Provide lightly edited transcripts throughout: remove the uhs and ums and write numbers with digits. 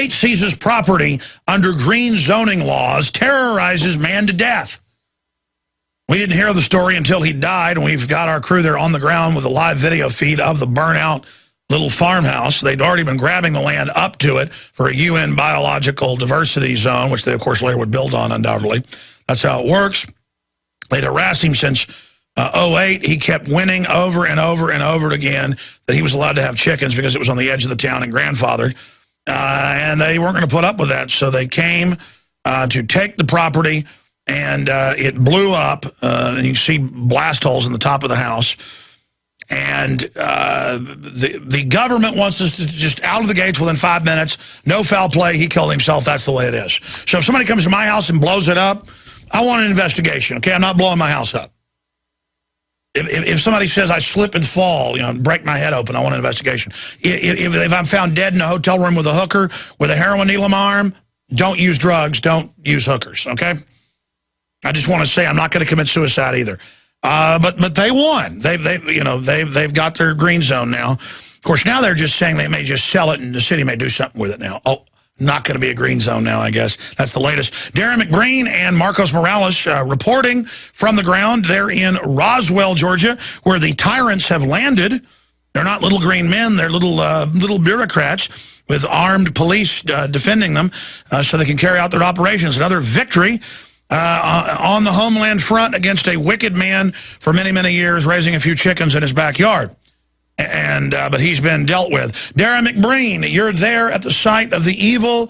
state seizes property under green zoning laws, terrorizes man to death. We didn't hear the story until he died, and we've got our crew there on the ground with a live video feed of the burnout little farmhouse. They'd already been grabbing the land up to it for a UN biological diversity zone, which they, of course, later would build on, undoubtedly. That's how it works. They'd harassed him since 2008. He kept winning over and over and over again that he was allowed to have chickens because it was on the edge of the town and grandfathered. And they weren't going to put up with that, so they came to take the property, and it blew up. And you can see blast holes in the top of the house. And the government wants us to just out of the gates within 5 minutes. No foul play. He killed himself. That's the way it is. So if somebody comes to my house and blows it up, I want an investigation. Okay, I'm not blowing my house up. If somebody says I slip and fall, you know, break my head open, I want an investigation. If I'm found dead in a hotel room with a hooker with a heroin needle in my arm, don't use drugs. Don't use hookers. Okay. I just want to say I'm not going to commit suicide either. But they won. They've got their green zone now. Of course, now they're just saying they may just sell it and the city may do something with it now. Oh, not going to be a green zone now, I guess. That's the latest. Darrin McBreen and Marcos Morales reporting from the ground. They're in Roswell, Georgia, where the tyrants have landed. They're not little green men. They're little bureaucrats with armed police defending them so they can carry out their operations. Another victory on the homeland front against a wicked man for many, many years, raising a few chickens in his backyard. But he's been dealt with. Darrin McBreen, you're there at the site of the evil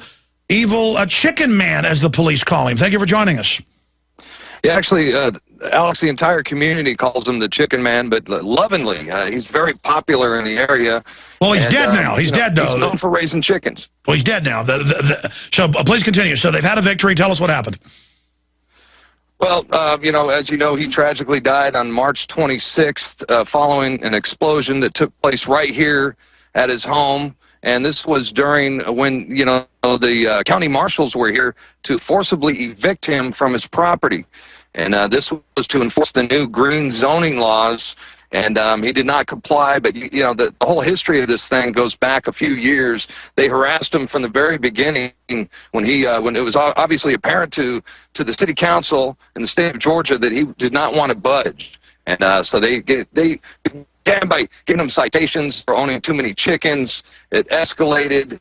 chicken man, as the police call him. Thank you for joining us. Yeah, actually, Alex, the entire community calls him the chicken man, but lovingly. He's very popular in the area. Well, he's dead now. He's dead, though. He's known for raising chickens. Well, he's dead now. So please continue. So they've had a victory. Tell us what happened. Well, as you know, he tragically died on March 26th following an explosion that took place right here at his home. And this was during when, the county marshals were here to forcibly evict him from his property. And this was to enforce the new green zoning laws. And he did not comply. But, the whole history of this thing goes back a few years. They harassed him from the very beginning when it was obviously apparent to the city council in the state of Georgia that he did not want to budge. And so they began by giving him citations for owning too many chickens. It escalated.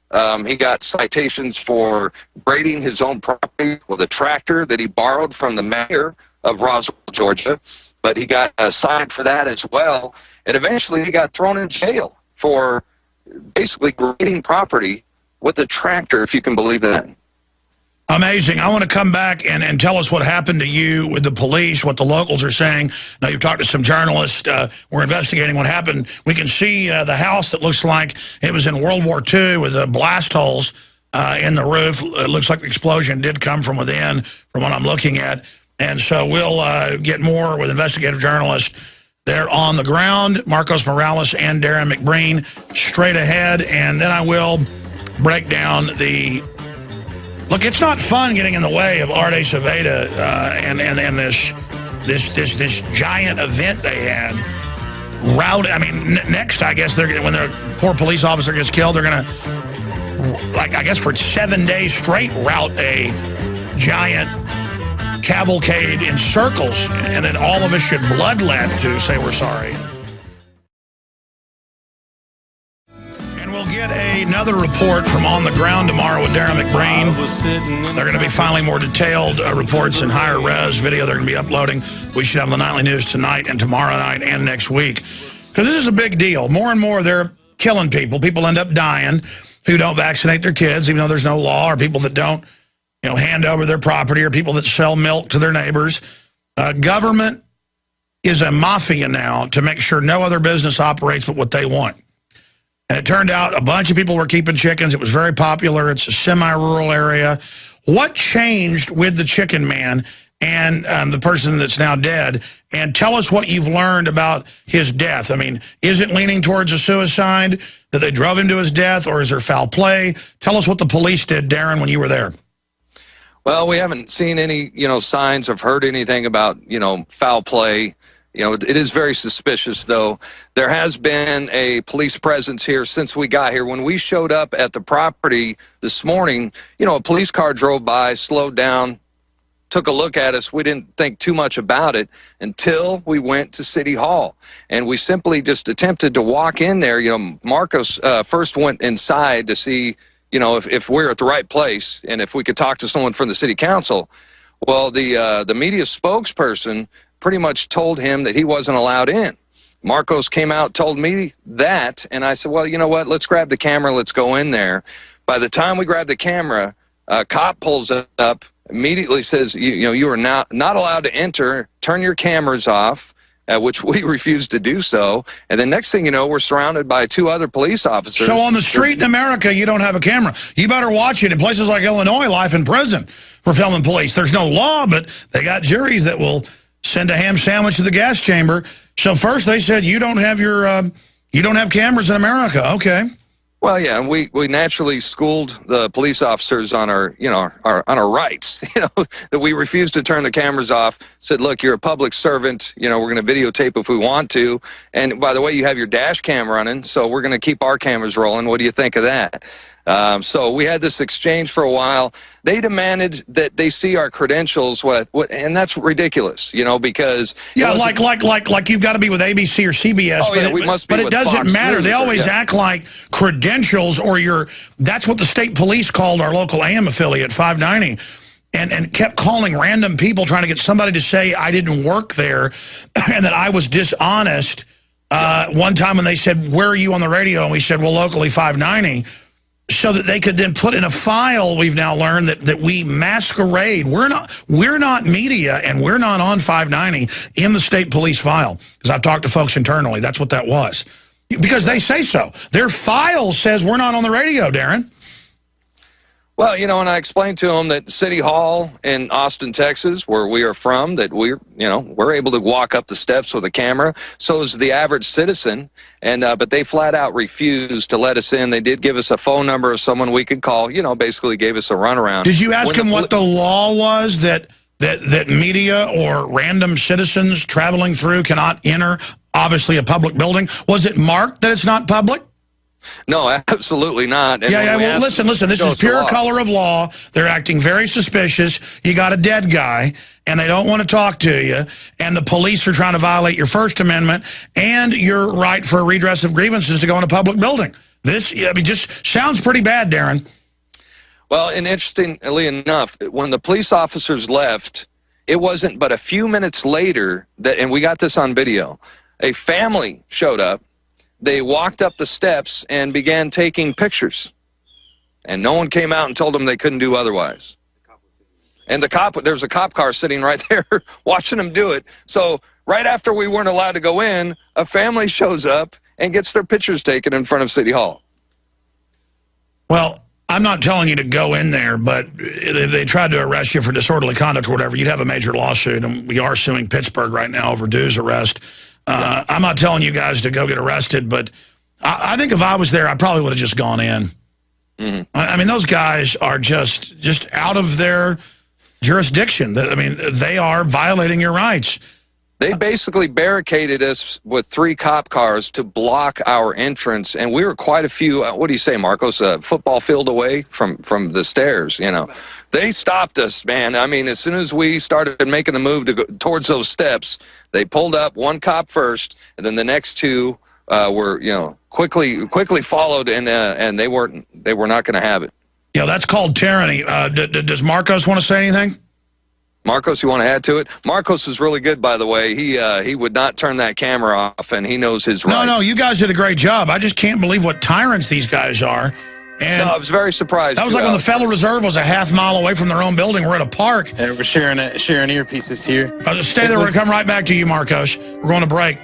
He got citations for grading his own property with a tractor that he borrowed from the mayor of Roswell, Georgia. But he got cited for that as well. And eventually he got thrown in jail for basically grading property with a tractor, if you can believe that. Amazing. I want to come back and tell us what happened to you with the police, what the locals are saying. Now, you've talked to some journalists. We're investigating what happened. We can see the house that looks like it was in World War II with the blast holes in the roof. It looks like the explosion did come from within, from what I'm looking at. And so we'll get more with investigative journalists there on the ground, Marcos Morales and Darrin McBreen, straight ahead. And then I will break down the... Look, it's not fun getting in the way of Arte Saveda and this giant event they had. I mean, next, I guess, when their poor police officer gets killed, they're going to, I guess for 7 days straight, route a giant cavalcade in circles, and then all of us should bloodlet to say we're sorry. And we'll get another report from on the ground tomorrow with Darrin McBreen. They're going to be filing more detailed reports and higher res video they're going to be uploading. We should have the nightly news tonight and tomorrow night and next week. Because this is a big deal. More and more they're killing people. People end up dying who don't vaccinate their kids, even though there's no law, or people that don't hand over their property, or people that sell milk to their neighbors. Government is a mafia now to make sure no other business operates but what they want. And it turned out a bunch of people were keeping chickens. It was very popular. It's a semi-rural area. What changed with the chicken man and the person that's now dead? And tell us what you've learned about his death. I mean, is it leaning towards a suicide, that they drove him to his death, or is there foul play? Tell us what the police did, Darrin, when you were there. Well, we haven't seen any, signs of heard anything about, foul play. You know, it is very suspicious, though. There has been a police presence here since we got here. When we showed up at the property this morning, you know, a police car drove by, slowed down, took a look at us. We didn't think too much about it until we went to City Hall. And we simply just attempted to walk in there. You know, Marcos first went inside to see, you know, if we're at the right place and if we could talk to someone from the city council. Well, the media spokesperson pretty much told him that he wasn't allowed in. Marcos came out, told me that, and I said, well, you know what, let's grab the camera, let's go in there. By the time we grabbed the camera, a cop pulls up, immediately says, you know, you are not allowed to enter, turn your cameras off, which we refused to do so. And then next thing you know, we're surrounded by 2 other police officers. So on the street in America, you don't have a camera. You better watch it. In places like Illinois, life in prison for filming police. There's no law, but they got juries that will send a ham sandwich to the gas chamber. So first they said you don't have you don't have cameras in America. Okay. Well, yeah, and we naturally schooled the police officers on our, you know, on our rights, you know, that we refused to turn the cameras off, said, look, you're a public servant, you know, we're going to videotape if we want to. And by the way, you have your dash cam running, so we're going to keep our cameras rolling. What do you think of that? So we had this exchange for a while. They demanded that they see our credentials, and that's ridiculous, you know, because yeah, like you've got to be with ABC or CBS. Oh, yeah, we must be. But it doesn't Fox matter. News They always act like credentials or that's what the state police called our local AM affiliate 590. And kept calling random people trying to get somebody to say I didn't work there and that I was dishonest. One time when they said, where are you on the radio? And we said, well, locally 590. So that they could then put in a file, we've now learned that we masquerade. We're not media, and we're not on 590 in the state police file. Because I've talked to folks internally. That's what that was. Because they say so. Their file says we're not on the radio, Darrin. Well, you know, and I explained to them that City Hall in Austin, Texas, where we are from, that we're able to walk up the steps with a camera. So is the average citizen, and but they flat out refused to let us in. They did give us a phone number of someone we could call. You know, basically gave us a runaround. Did you ask them what the law was that media or random citizens traveling through cannot enter, obviously, a public building? Was it marked that it's not public? No, absolutely not. And yeah, well, listen, this is pure color of law. They're acting very suspicious. You got a dead guy, and they don't want to talk to you, and the police are trying to violate your First Amendment and your right for a redress of grievances to go in a public building. This, I mean, just sounds pretty bad, Darrin. Well, and interestingly enough, when the police officers left, it wasn't but a few minutes later that, and we got this on video, a family showed up. They walked up the steps and began taking pictures. And no one came out and told them they couldn't do otherwise. And there's a cop car sitting right there watching them do it. So right after we weren't allowed to go in, a family shows up and gets their pictures taken in front of City Hall. Well, I'm not telling you to go in there, but if they tried to arrest you for disorderly conduct or whatever, you'd have a major lawsuit. And we are suing Pittsburgh right now over Due's arrest. I'm not telling you guys to go get arrested, but I think if I was there, I probably would have just gone in. Mm-hmm. I mean, those guys are just out of their jurisdiction. I mean, they are violating your rights. They basically barricaded us with 3 cop cars to block our entrance, and we were quite a few, what do you say, Marcos, a football field away from the stairs, you know. They stopped us, man. I mean, as soon as we started making the move to go towards those steps, they pulled up, 1 cop first, and then the next 2 were, you know, quickly followed, and they were not going to have it. Yeah, that's called tyranny. Does Marcos want to say anything? Marcos, you want to add to it? Marcos is really good, by the way. He would not turn that camera off, and he knows his rights. No, you guys did a great job. I just can't believe what tyrants these guys are. And no, I was very surprised. That was like when the Federal Reserve was a half mile away from their own building. We're at a park. And we're sharing earpieces here. Stay there. We're going to come right back to you, Marcos. We're going to break.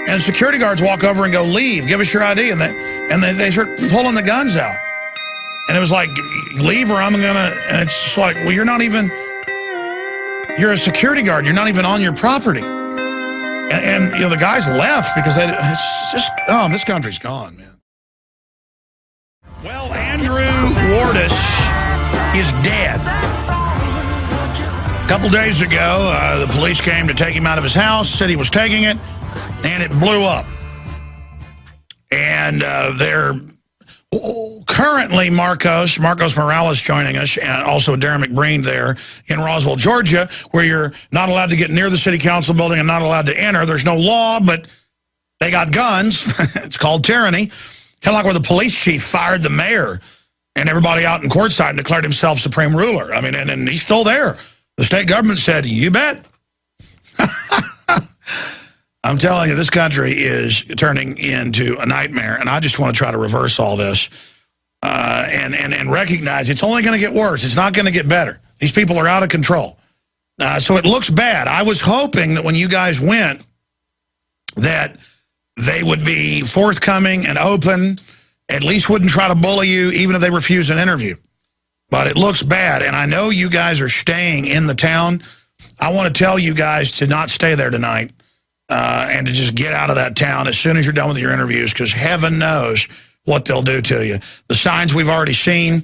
And security guards walk over and go, leave, give us your ID. And they start pulling the guns out. And it was like, leave or I'm going to, and it's just like, well, you're not even... You're a security guard. You're not even on your property. And you know, the guys left because it's just, oh, this country's gone, man. Well, Andrew Wardis is dead. couple days ago, the police came to take him out of his house, said he was taking it, and it blew up. And they're currently Marcos Morales joining us, and also Darrin McBreen there in Roswell, Georgia, where you're not allowed to get near the city council building and not allowed to enter. There's no law, but they got guns. It's called tyranny. Kind of like where the police chief fired the mayor and everybody out in courtside and declared himself supreme ruler. I mean, and he's still there. The state government said, you bet. I'm telling you, this country is turning into a nightmare, and I just want to try to reverse all this and recognize it's only going to get worse. It's not going to get better. These people are out of control. So it looks bad. I was hoping that when you guys went, that they would be forthcoming and open, at least wouldn't try to bully you, even if they refuse an interview. But it looks bad, and I know you guys are staying in the town. I want to tell you guys to not stay there tonight and to just get out of that town as soon as you're done with your interviews, because heaven knows what they'll do to you. The signs we've already seen,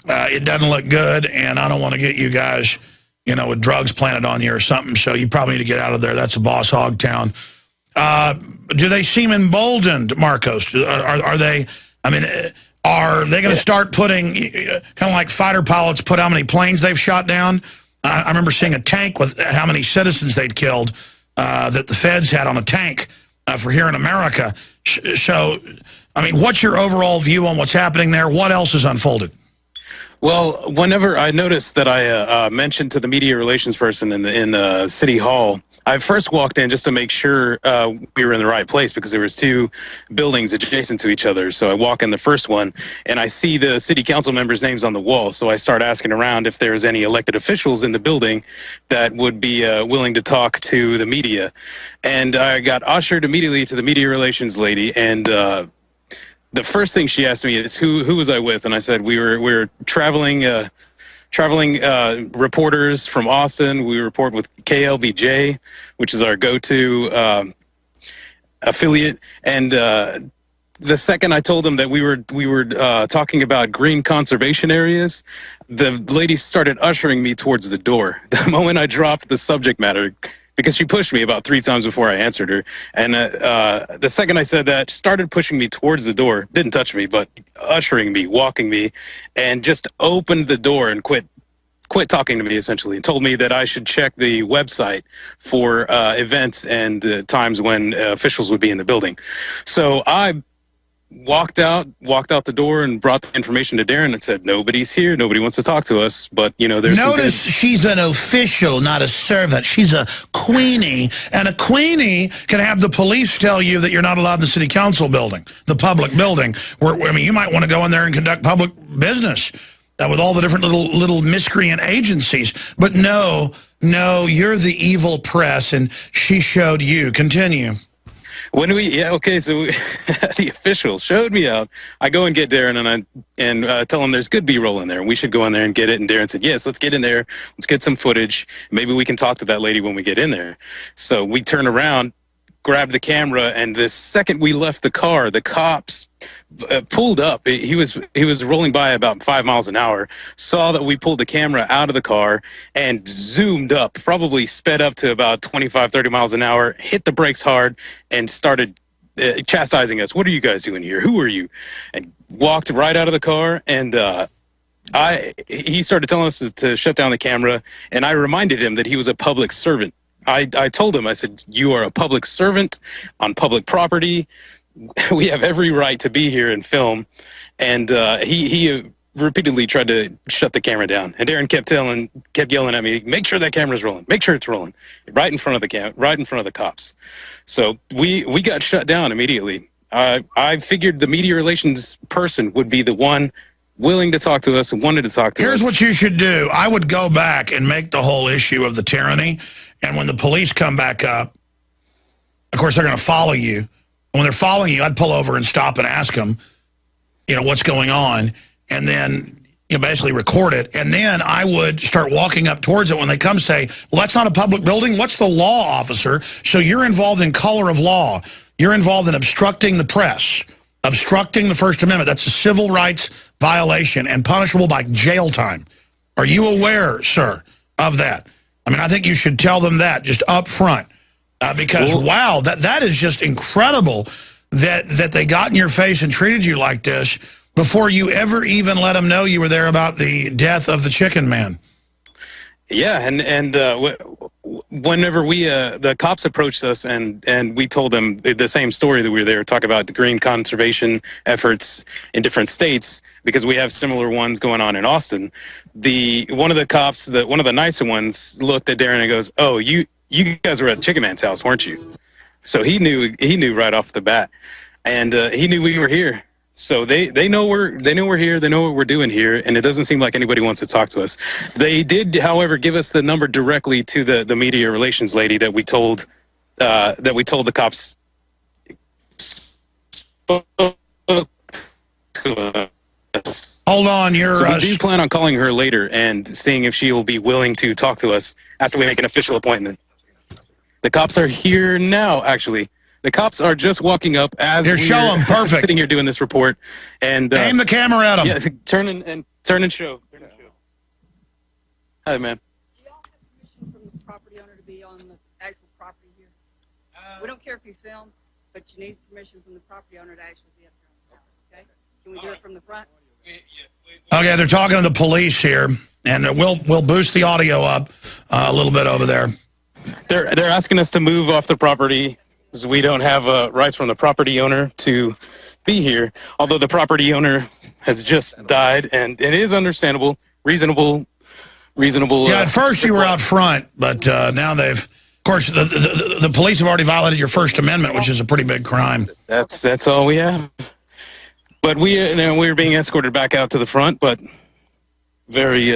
it doesn't look good, and I don't want to get you guys, you know, with drugs planted on you or something, so you probably need to get out of there. That's a boss hog town. Do they seem emboldened, Marcos? Are they, I mean, are they going to start putting, kind of like fighter pilots put how many planes they've shot down? I remember seeing a tank with how many citizens they'd killed that the feds had on a tank for here in America. So, I mean, what's your overall view on what's happening there? What else has unfolded? Well, whenever I noticed that I mentioned to the media relations person in the city hall, I first walked in just to make sure we were in the right place, because there was two buildings adjacent to each other. So I walk in the first one, and I see the city council members' names on the wall. So I start asking around if there's any elected officials in the building that would be willing to talk to the media. And I got ushered immediately to the media relations lady, and the first thing she asked me is, who was I with? And I said, we were traveling reporters from Austin. We report with KLBJ, which is our go-to affiliate. And the second I told them that we were talking about green conservation areas, the lady started ushering me towards the door. The moment I dropped the subject matter, because she pushed me about 3 times before I answered her. And the second I said that, started pushing me towards the door, didn't touch me, but ushering me, walking me, and just opened the door and quit talking to me, essentially, and told me that I should check the website for events and times when officials would be in the building. So I walked out the door and brought the information to Darrin and said, nobody's here, nobody wants to talk to us, but, you know, there's Notice she's an official, not a servant. She's a queenie, and a queenie can have the police tell you that you're not allowed in the city council building, the public building, where I mean, you might want to go in there and conduct public business with all the different little miscreant agencies. But no, you're the evil press, and she showed you. Continue. So the official showed me out. I go and get Darrin, and tell him there's good B-roll in there, and we should go in there and get it. And Darrin said, yes, let's get in there. Let's get some footage. Maybe we can talk to that lady when we get in there. So we turn around, grab the camera, and the second we left the car, the cops pulled up. He was rolling by about 5 miles an hour, saw that we pulled the camera out of the car and zoomed up, probably sped up to about 25, 30 miles an hour, hit the brakes hard, and started chastising us. What are you guys doing here? Who are you? And walked right out of the car, and he started telling us to shut down the camera, and I reminded him that he was a public servant. I told him, I said, you are a public servant on public property. We have every right to be here and film. And he repeatedly tried to shut the camera down. And Darrin kept yelling at me, make sure that camera's rolling. Make sure it's rolling. Right in front of the cops. So we got shut down immediately. I figured the media relations person would be the one willing to talk to us and wanted to talk to us. Here's what you should do. I would go back and make the whole issue of the tyranny. And when the police come back up, of course, they're going to follow you. When they're following you, I'd pull over and stop and ask them, you know, what's going on, and then you basically record it. And then I would start walking up towards it when they come say, well, that's not a public building. What's the law, officer? So you're involved in color of law. You're involved in obstructing the press, obstructing the First Amendment. That's a civil rights violation and punishable by jail time. Are you aware, sir, of that? I mean, I think you should tell them that just up front. Because, wow, that is just incredible that they got in your face and treated you like this before you ever even let them know you were there about the death of the chicken man. Yeah, and whenever the cops approached us and we told them the same story, that we were there to talk about the green conservation efforts in different states, because we have similar ones going on in Austin. One of the cops, one of the nicer ones, looked at Darrin and goes, "Oh, you guys were at Chicken Man's house, weren't you?" So he knew right off the bat, and he knew we were here. So they know we're here. They know what we're doing here, and it doesn't seem like anybody wants to talk to us. They did, however, give us the number directly to the media relations lady that we told the cops. Hold on, so we do plan on calling her later and seeing if she will be willing to talk to us after we make an official appointment. The cops are here now, actually. The cops are just walking up as we're sitting here doing this report. And aim the camera at them. Yeah, turn and show. Hi, man. Do y'all have permission from the property owner to be on the actual property here? We don't care if you film, but you need permission from the property owner to actually be up there on the house, okay? Can we do it from the front? Okay, they're talking to the police here, and we'll boost the audio up a little bit over there. They're asking us to move off the property, because we don't have rights from the property owner to be here, although the property owner has just died, and it is understandable, reasonable. Yeah, at first you were out front, but now they've, of course, the police have already violated your First Amendment, which is a pretty big crime. That's all we have. But we're being escorted back out to the front, but very.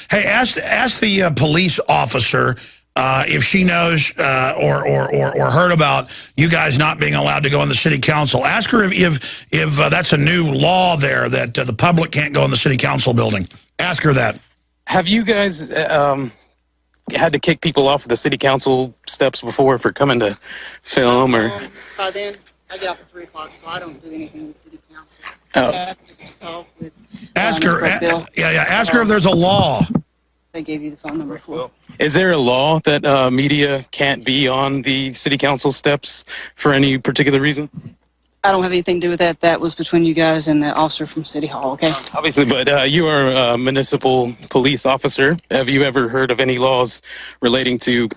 Hey, ask the police officer if she knows or heard about you guys not being allowed to go in the city council. Ask her if that's a new law there that the public can't go in the city council building. Ask her that. Have you guys had to kick people off of the city council steps before for coming to film or? By then, I get off at 3 o'clock, so I don't do anything in the city council. Oh. Ask her. Ask her if there's a law. They gave you the phone number for. Is there a law that media can't be on the city council steps for any particular reason? I don't have anything to do with that. That was between you guys and the officer from City Hall, okay? Obviously, but you are a municipal police officer. Have you ever heard of any laws relating to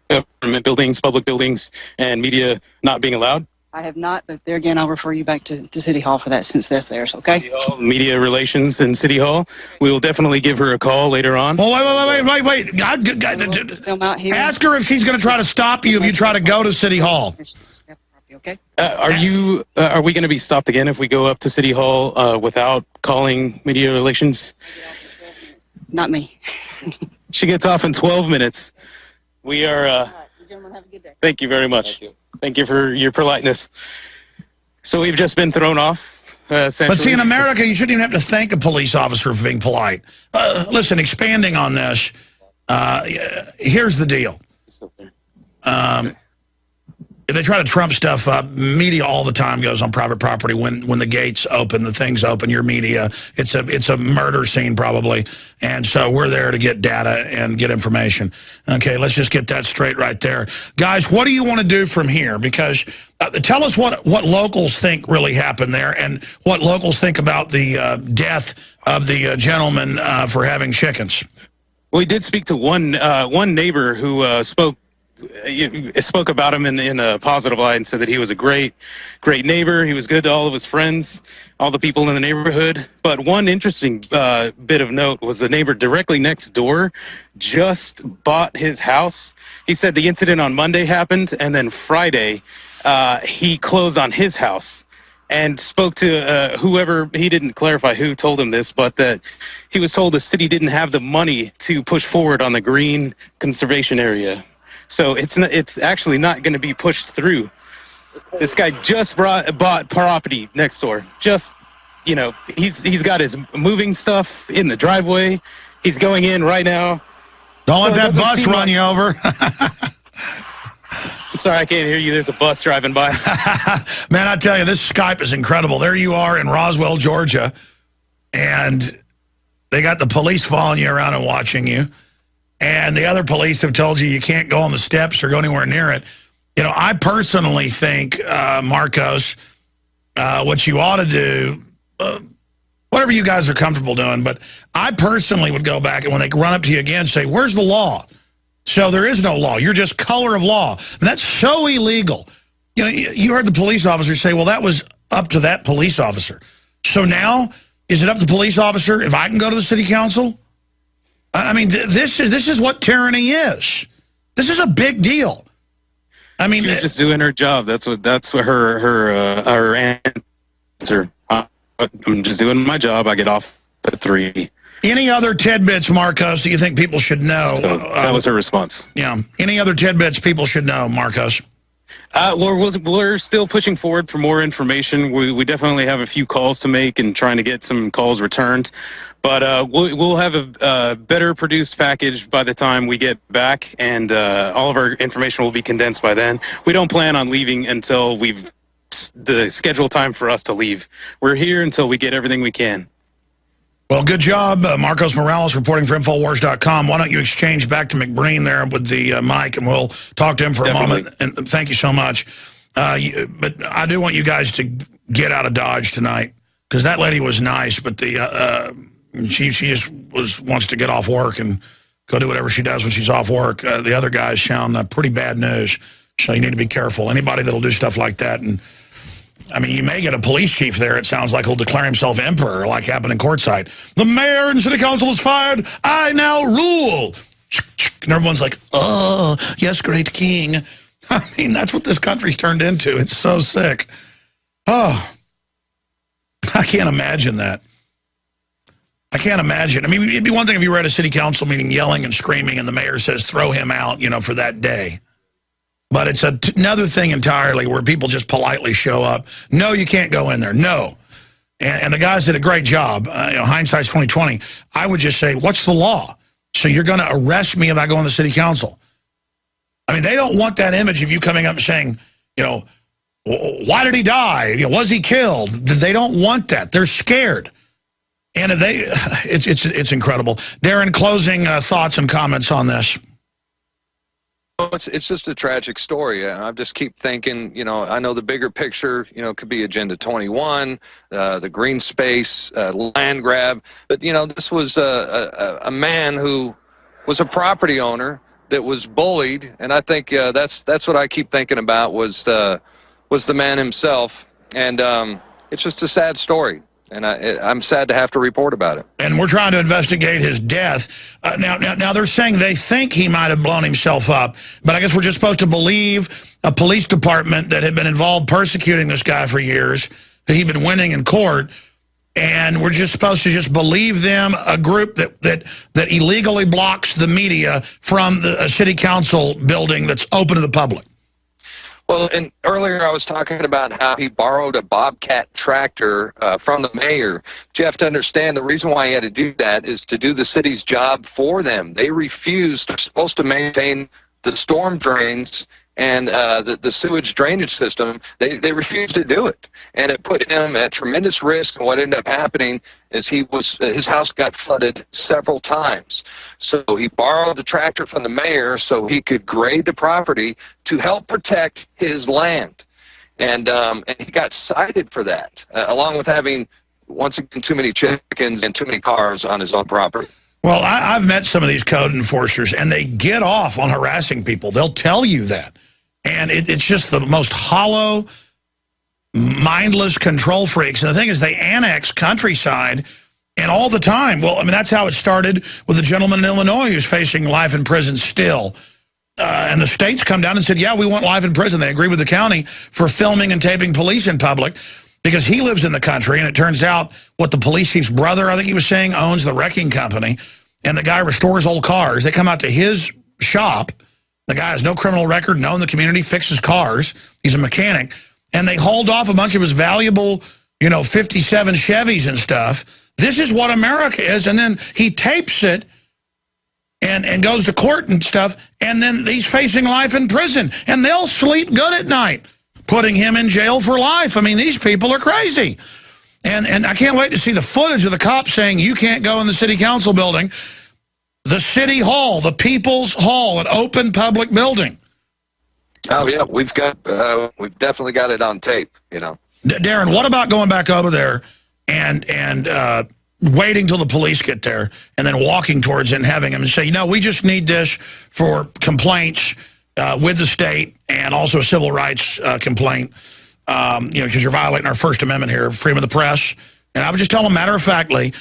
government buildings, public buildings, and media not being allowed? I have not, but there again, I'll refer you back to City Hall for that, since that's theirs, okay? City Hall, media relations in City Hall. We will definitely give her a call later on. Oh, wait. Film out here. Ask her if she's going to try to stop you if you try to go to City Hall. Okay. Are we going to be stopped again if we go up to City Hall without calling media relations? Not me. She gets off in 12 minutes. We are. All right, you gentlemen have a good day. Thank you very much. Thank you for your politeness. So we've just been thrown off. But see, in America, you shouldn't even have to thank a police officer for being polite. Listen, expanding on this, here's the deal. They try to trump stuff up. Media all the time goes on private property. When the gates open, the things open, your media, it's a murder scene probably. And so we're there to get data and get information. Okay, let's just get that straight right there. Guys, what do you want to do from here? Because tell us what locals think really happened there and what locals think about the death of the gentleman for having chickens. We did speak to one neighbor who spoke about him in a positive light and said that he was a great neighbor. He was good to all of his friends, all the people in the neighborhood. But one interesting bit of note was the neighbor directly next door just bought his house. He said the incident on Monday happened, and then Friday he closed on his house and spoke to whoever, he didn't clarify who told him this, but that he was told the city didn't have the money to push forward on the green conservation area. So it's actually not going to be pushed through. This guy just bought property next door. Just, he's got his moving stuff in the driveway. He's going in right now. Don't let that bus run you over. Sorry, I can't hear you. There's a bus driving by. Man, I tell you, this Skype is incredible. There you are in Roswell, Georgia, and they got the police following you around and watching you. and the other police have told you can't go on the steps or go anywhere near it. You know, I personally think, Marcos, what you ought to do, whatever you guys are comfortable doing, but I personally would go back and when they run up to you again, say, where's the law? So there is no law. You're just color of law. And that's so illegal. You know, you heard the police officer say, well, that was up to that police officer. So now, is it up to the police officer if I can go to the city council? I mean, this is what tyranny is. This is a big deal. I mean, she's just doing her job. That's what her answer. I'm just doing my job. I get off at 3. Any other tidbits, Marcos, that you think people should know? So that was her response. Yeah. Any other tidbits people should know, Marcos? We're still pushing forward for more information. We definitely have a few calls to make and trying to get some calls returned. But we'll have a better produced package by the time we get back, and all of our information will be condensed by then. We don't plan on leaving until the scheduled time for us to leave. We're here until we get everything we can. Well, good job, Marcos Morales, reporting for Infowars.com. Why don't you exchange back to McBreen there with the mic, and we'll talk to him for a moment. And thank you so much. But I do want you guys to get out of Dodge tonight, because that lady was nice, but she just wants to get off work and go do whatever she does when she's off work. The other guys sound pretty bad news, so you need to be careful. Anybody that'll do stuff like that, and I mean, you may get a police chief there. It sounds like he'll declare himself emperor, like happened in Courtside. The mayor and city council is fired. I now rule. And everyone's like, oh, yes, great king. I mean, that's what this country's turned into. It's so sick. Oh, I can't imagine that. I can't imagine. I mean, it'd be one thing if you were at a city council meeting yelling and screaming and the mayor says, throw him out, you know, for that day. But it's another thing entirely where people just politely show up. No, you can't go in there. No. And the guys did a great job. You know, hindsight's 20/20. I would just say, what's the law? So you're going to arrest me if I go in the city council? I mean, they don't want that image of you coming up and saying, you know, why did he die? You know, was he killed? They don't want that. They're scared. And if it's incredible. Darrin, closing thoughts and comments on this. It's just a tragic story. I just keep thinking, you know, I know the bigger picture, you know, could be Agenda 21, the green space, land grab. But, you know, this was a man who was a property owner that was bullied. And I think that's what I keep thinking about was the man himself. And it's just a sad story. And I'm sad to have to report about it. And we're trying to investigate his death. Now they're saying they think he might have blown himself up, but I guess we're just supposed to believe a police department that had been involved persecuting this guy for years, that he'd been winning in court, and we're just supposed to just believe them, a group that illegally blocks the media from the city council building that's open to the public. Well, and earlier I was talking about how he borrowed a Bobcat tractor from the mayor. But you have to understand the reason why he had to do that is to do the city's job for them. They refused. They're supposed to maintain the storm drains and the sewage drainage system. They refused to do it, and it put him at tremendous risk. And what ended up happening is his house got flooded several times. So he borrowed the tractor from the mayor so he could grade the property to help protect his land, and he got cited for that, along with having, once again, too many chickens and too many cars on his own property. Well, I've met some of these code enforcers, and they get off on harassing people. They'll tell you that. And it's just the most hollow, mindless control freaks. And the thing is, they annex countryside, and all the time. Well, I mean, that's how it started with the gentleman in Illinois who's facing life in prison still. And the states come down and said, yeah, we want life in prison. They agree with the county for filming and taping police in public because he lives in the country. And it turns out what the police chief's brother, I think he was saying, owns the wrecking company. And the guy restores old cars. They come out to his shop. The guy has no criminal record, known the community, fixes cars. He's a mechanic. And they hauled off a bunch of his valuable, you know, 57 Chevys and stuff. This is what America is. And then he tapes it and goes to court and stuff. And then he's facing life in prison. And they'll sleep good at night, putting him in jail for life. I mean, these people are crazy. And I can't wait to see the footage of the cops saying, you can't go in the city council building. The City Hall, the People's Hall, an open public building. Oh yeah, we've definitely got it on tape. You know, Darrin, what about going back over there and waiting till the police get there and then walking towards it and having them say, we just need this for complaints with the state and also a civil rights complaint, because you're violating our First Amendment here, freedom of the press. And I would just tell them matter-of-factly,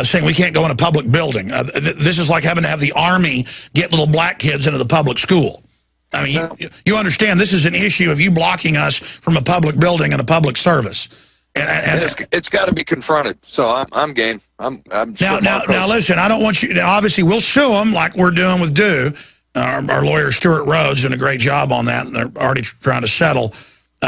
saying we can't go in a public building. This is like having to have the Army get little black kids into the public school. I mean, you understand this is an issue of you blocking us from a public building and a public service. And it's got to be confronted. So I'm game. I'm now listen. I don't want you. Now, obviously, we'll sue them like we're doing with Dew. Our lawyer Stuart Rhodes doing a great job on that, and they're already trying to settle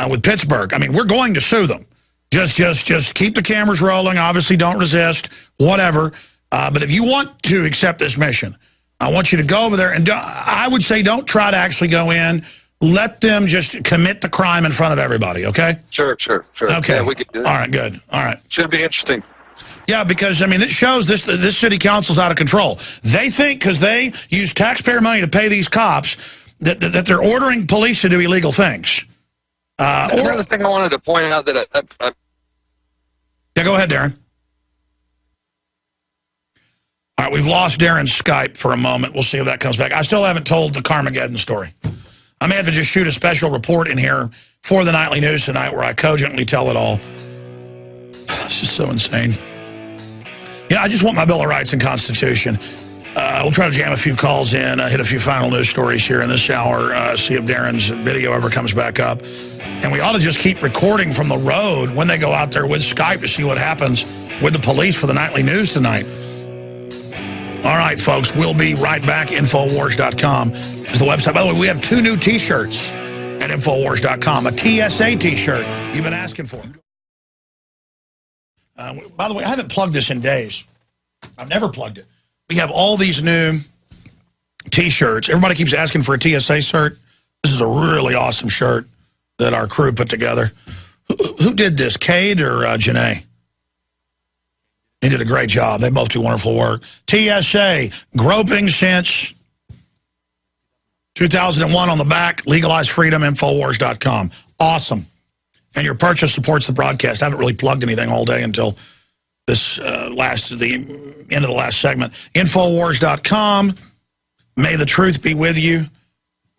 with Pittsburgh. I mean, we're going to sue them. Just keep the cameras rolling. Obviously, don't resist. Whatever. But if you want to accept this mission, I want you to go over there and I would say don't try to actually go in. Let them just commit the crime in front of everybody, okay? Sure. Okay. Yeah, we can do that. All right, good. All right. Should be interesting. Yeah, because, I mean, it shows this city council's out of control. They think because they use taxpayer money to pay these cops that they're ordering police to do illegal things. Another thing I wanted to point out that Yeah, go ahead, Darrin. All right, we've lost Darrin's Skype for a moment. We'll see if that comes back. I still haven't told the Carmageddon story. I may have to just shoot a special report in here for the Nightly News tonight where I cogently tell it all. It's just so insane. I just want my Bill of Rights and Constitution. We'll try to jam a few calls in, hit a few final news stories here in this hour, see if Darrin's video ever comes back up. And we ought to just keep recording from the road when they go out there with Skype to see what happens with the police for the Nightly News tonight. All right, folks, we'll be right back. Infowars.com is the website. By the way, we have 2 new T-shirts at Infowars.com. A TSA T-shirt you've been asking for. By the way, I haven't plugged this in days. I've never plugged it. We have all these new T-shirts. Everybody keeps asking for a TSA shirt. This is a really awesome shirt that our crew put together. Who did this, Cade or Janae? They did a great job. They both do wonderful work. TSA, groping since 2001 on the back, legalized freedom, Infowars.com. Awesome. And your purchase supports the broadcast. I haven't really plugged anything all day until this the end of the last segment. Infowars.com. May the truth be with you.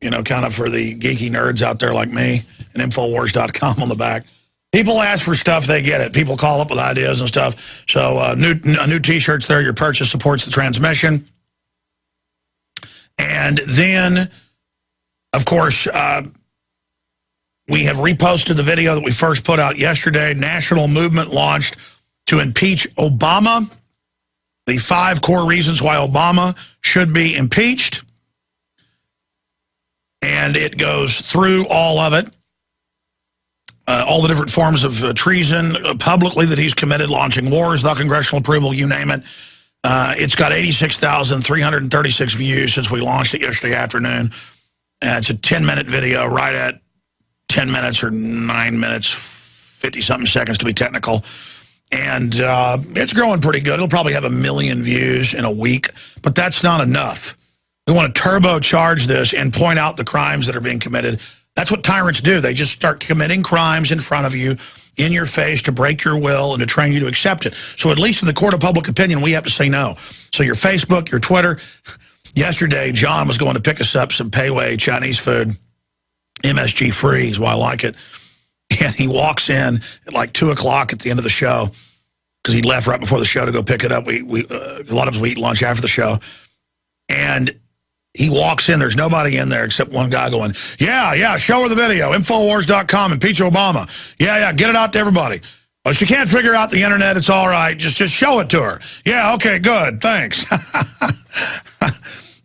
Kind of for the geeky nerds out there like me. And Infowars.com on the back. People ask for stuff, they get it. People call up with ideas and stuff. So new T-shirts there. Your purchase supports the transmission. And then, of course, we have reposted the video that we first put out yesterday. National movement launched to impeach Obama. The 5 core reasons why Obama should be impeached. And it goes through all of it. All the different forms of treason publicly that he's committed, launching wars without congressional approval, you name it. It's got 86,336 views since we launched it yesterday afternoon. It's a 10-minute video, right at 10 minutes or 9 minutes, 50-something seconds to be technical. And it's growing pretty good. It'll probably have 1 million views in a week, but that's not enough. We want to turbocharge this and point out the crimes that are being committed. That's what tyrants do. They just start committing crimes in front of you, in your face, to break your will and to train you to accept it. So at least in the court of public opinion, we have to say no. So your Facebook, your Twitter. Yesterday, John was going to pick us up some Pei Chinese food, MSG free is why I like it. And he walks in at like 2 o'clock at the end of the show because he left right before the show to go pick it up. A lot of us, we eat lunch after the show. And he walks in, there's nobody in there except one guy going, yeah, show her the video, Infowars.com, impeach Obama. Yeah, get it out to everybody. Well, she can't figure out the internet, it's all right, just show it to her. Yeah, okay, good, thanks.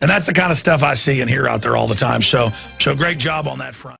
And that's the kind of stuff I see and hear out there all the time. So great job on that front.